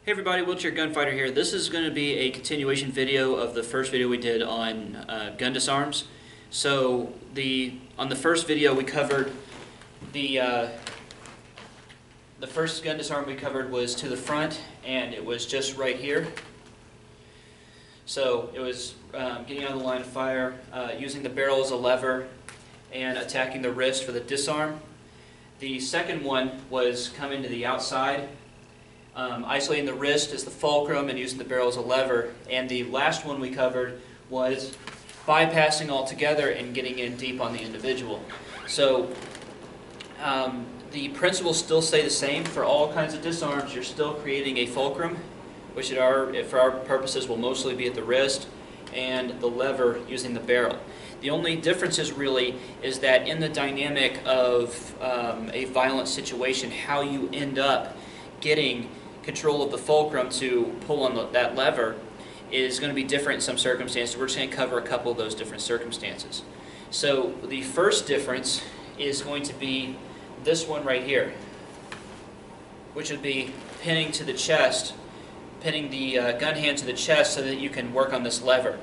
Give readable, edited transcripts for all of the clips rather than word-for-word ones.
Hey everybody, Wheelchair Gunfighter here. This is going to be a continuation video of the first video we did on gun disarms. So on the first video we covered the first gun disarm we covered was to the front, and it was just right here. So it was getting out of the line of fire, using the barrel as a lever, and attacking the wrist for the disarm. The second one was coming to the outside, isolating the wrist as the fulcrum and using the barrel as a lever. And the last one we covered was bypassing altogether and getting in deep on the individual. So the principles still stay the same for all kinds of disarms. You're still creating a fulcrum, which for our purposes will mostly be at the wrist, and the lever using the barrel. The only difference really is that in the dynamic of a violent situation, how you end up getting control of the fulcrum to pull on that lever is going to be different in some circumstances. We're just going to cover a couple of those different circumstances. So the first difference is going to be this one right here, which would be pinning to the chest, pinning the gun hand to the chest so that you can work on this lever.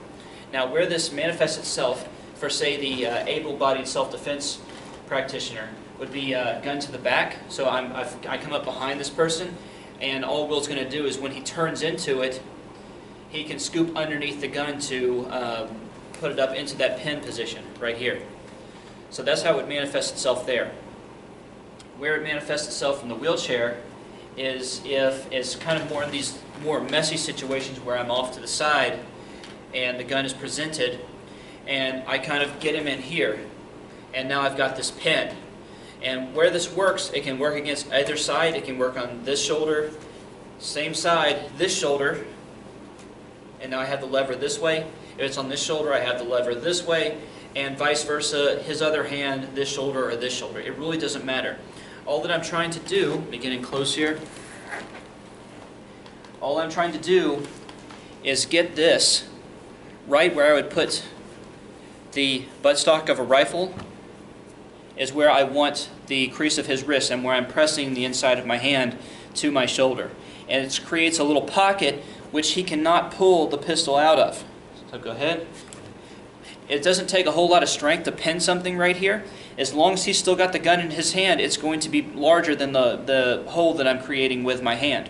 Now where this manifests itself for, say, the able-bodied self-defense practitioner would be gun to the back. So I come up behind this person, and all Will's going to do is when he turns into it, he can scoop underneath the gun to put it up into that pin position right here. So that's how it would manifest itself there. Where it manifests itself in the wheelchair is if it's kind of more in these more messy situations where I'm off to the side and the gun is presented, and I kind of get him in here, and now I've got this pin. And where this works, it can work against either side. It can work on this shoulder, same side, this shoulder, and now I have the lever this way. If it's on this shoulder, I have the lever this way, and vice versa, his other hand, this shoulder or this shoulder. It really doesn't matter. All that I'm trying to do, let me get in close here, all I'm trying to do is get this right where I would put the buttstock of a rifle is where I want the crease of his wrist, and where I'm pressing the inside of my hand to my shoulder. And it creates a little pocket which he cannot pull the pistol out of. So go ahead. It doesn't take a whole lot of strength to pin something right here. As long as he's still got the gun in his hand, it's going to be larger than the hole that I'm creating with my hand.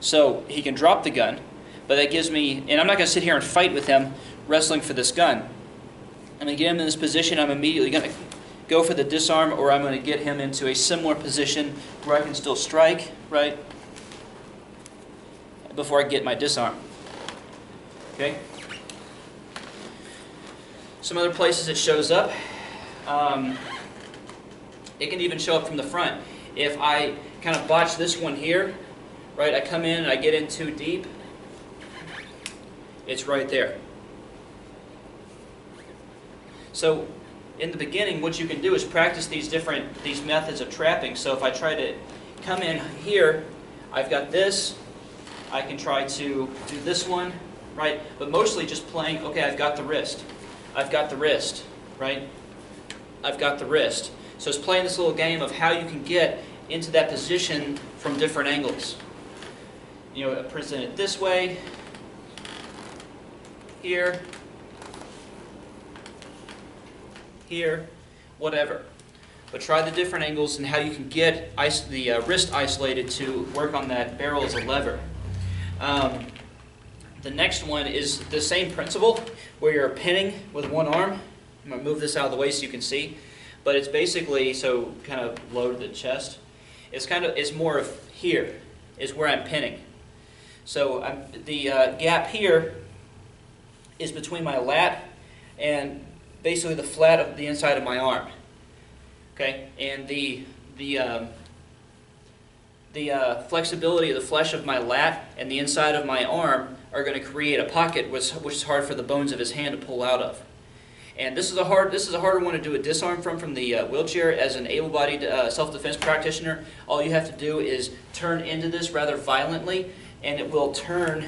So he can drop the gun, but that gives me, and I'm not going to sit here and fight with him wrestling for this gun. I'm going to get him in this position. I'm immediately going to go for the disarm, or I'm going to get him into a similar position where I can still strike, right, before I get my disarm. Okay? Some other places it shows up. It can even show up from the front. If I kind of botch this one here, right, I come in and I get in too deep, it's right there. So in the beginning, what you can do is practice these methods of trapping. So if I try to come in here, I've got this. I can try to do this one, right? But mostly just playing, okay, I've got the wrist. I've got the wrist, right? I've got the wrist. So it's playing this little game of how you can get into that position from different angles. You know, present it this way, here, here, whatever. But try the different angles and how you can get the wrist isolated to work on that barrel as a lever. The next one is the same principle, where you're pinning with one arm. I'm going to move this out of the way so you can see. But it's basically, so kind of low to the chest. It's more of here is where I'm pinning. So the gap here is between my lat and basically the flat of the inside of my arm. Okay, and the flexibility of the flesh of my lat and the inside of my arm are going to create a pocket which is hard for the bones of his hand to pull out of. And this is a harder one to do a disarm from the wheelchair. As an able-bodied self-defense practitioner, all you have to do is turn into this rather violently, and it will turn.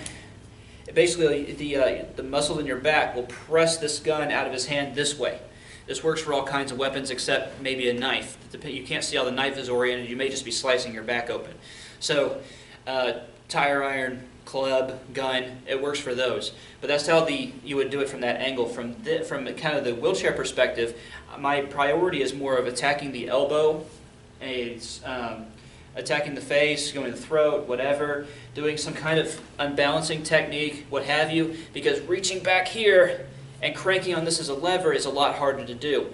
Basically, the muscle in your back will press this gun out of his hand this way. This works for all kinds of weapons except maybe a knife. You can't see how the knife is oriented. You may just be slicing your back open. So tire iron, club, gun, it works for those. But that's how you would do it from that angle. From kind of the wheelchair perspective, my priority is more of attacking the elbow, attacking the face, going to the throat, whatever, doing some kind of unbalancing technique, what have you, because reaching back here and cranking on this as a lever is a lot harder to do.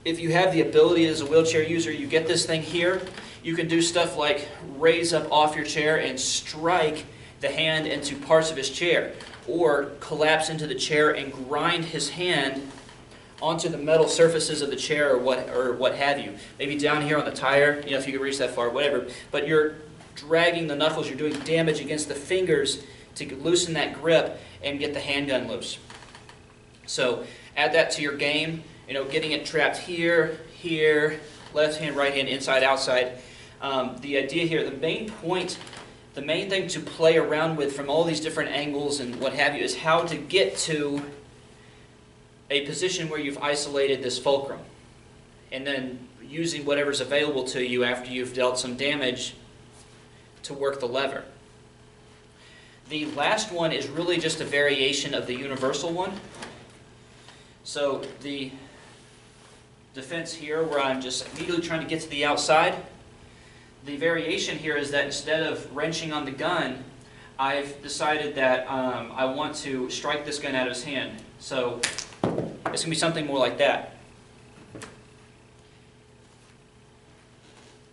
If you have the ability as a wheelchair user, you get this thing here, you can do stuff like raise up off your chair and strike the hand into parts of his chair, or collapse into the chair and grind his hand onto the metal surfaces of the chair, or what have you. Maybe down here on the tire, you know, if you can reach that far, whatever. But you're dragging the knuckles, you're doing damage against the fingers to loosen that grip and get the handgun loose. So add that to your game, you know, getting it trapped here, here, left hand, right hand, inside, outside. The idea here, the main thing to play around with from all these different angles and what have you is how to get to a position where you've isolated this fulcrum, and then using whatever's available to you after you've dealt some damage to work the lever. The last one is really just a variation of the universal one. So the defense here, where I'm just immediately trying to get to the outside, the variation here is that instead of wrenching on the gun, I've decided that I want to strike this gun out of his hand. So it's going to be something more like that.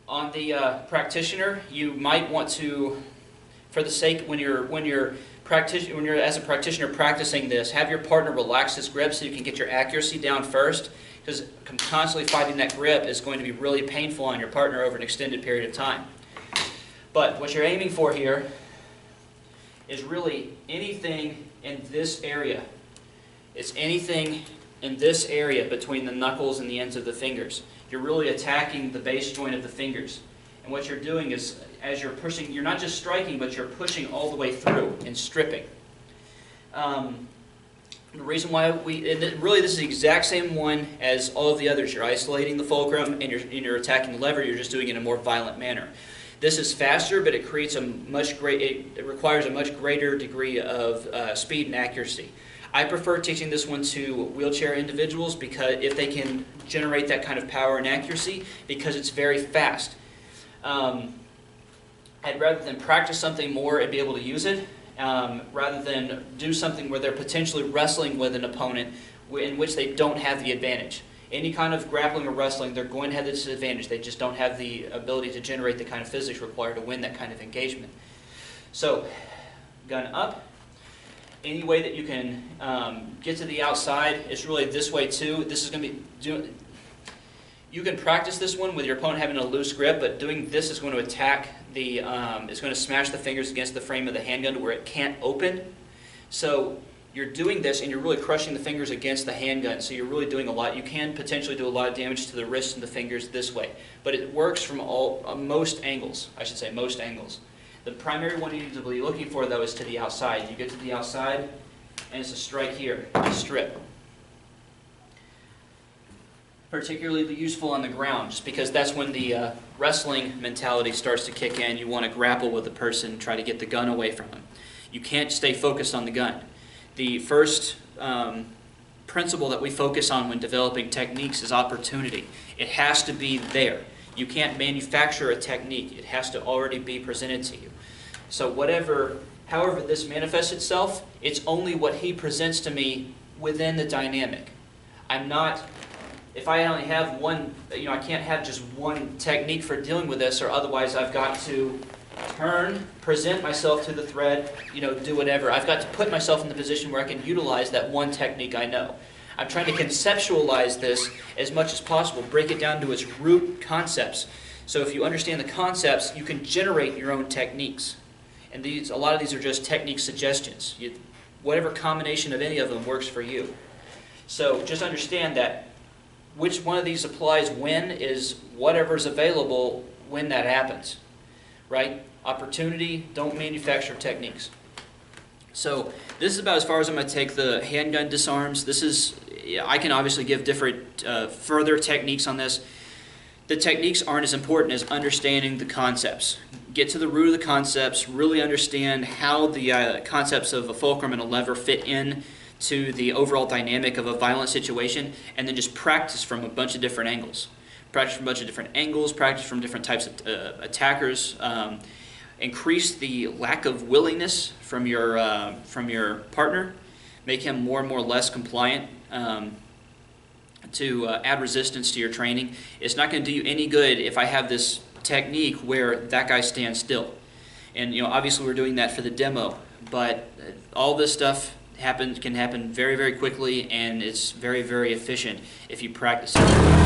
On the practitioner, you might want to, for the sake, when you're as a practitioner practicing this, have your partner relax his grip so you can get your accuracy down first, because constantly fighting that grip is going to be really painful on your partner over an extended period of time. But what you're aiming for here is really anything in this area. It's anything in this area between the knuckles and the ends of the fingers. You're really attacking the base joint of the fingers. And what you're doing is, as you're pushing, you're not just striking, but you're pushing all the way through and stripping. The reason why really this is the exact same one as all of the others. You're isolating the fulcrum and you're attacking the lever. You're just doing it in a more violent manner. This is faster, but it creates it requires a much greater degree of speed and accuracy. I prefer teaching this one to wheelchair individuals because if they can generate that kind of power and accuracy, because it's very fast. I'd rather than practice something more and be able to use it, rather than do something where they're potentially wrestling with an opponent in which they don't have the advantage. Any kind of grappling or wrestling, they're going to have the disadvantage. They just don't have the ability to generate the kind of physics required to win that kind of engagement. So, gun up. Any way that you can get to the outside, it's really this way too. This is going to be you can practice this one with your opponent having a loose grip, but doing this is going to attack the, it's going to smash the fingers against the frame of the handgun to where it can't open. So you're doing this and you're really crushing the fingers against the handgun, so you're really doing a lot. You can potentially do a lot of damage to the wrists and the fingers this way, but it works from most angles, I should say, most angles. The primary one you need to be looking for, though, is to the outside. You get to the outside, and it's a strike here, a strip. Particularly useful on the ground, just because that's when the wrestling mentality starts to kick in. You want to grapple with the person, try to get the gun away from them. You can't stay focused on the gun. The first principle that we focus on when developing techniques is opportunity. It has to be there. You can't manufacture a technique. It has to already be presented to you. So however this manifests itself, it's only what he presents to me within the dynamic. If I only have one, I can't have just one technique for dealing with this, or otherwise I've got to turn, present myself to the thread, do whatever. I've got to put myself in the position where I can utilize that one technique I know. I'm trying to conceptualize this as much as possible, break it down to its root concepts. So if you understand the concepts, you can generate your own techniques. And a lot of these are just technique suggestions. Whatever combination of any of them works for you. So just understand that which one of these applies when is whatever's available when that happens. Right? Opportunity, don't manufacture techniques. So this is about as far as I'm going to take the handgun disarms. I can obviously give different further techniques on this. The techniques aren't as important as understanding the concepts. get to the root of the concepts, really understand how the concepts of a fulcrum and a lever fit in to the overall dynamic of a violent situation, and then just practice from a bunch of different angles. Practice from a bunch of different angles, practice from different types of attackers. Increase the lack of willingness from your partner. Make him more and more less compliant to add resistance to your training. It's not going to do you any good if I have this technique where that guy stands still. And obviously we're doing that for the demo, but all this stuff can happen very, very quickly, and it's very, very efficient if you practice it.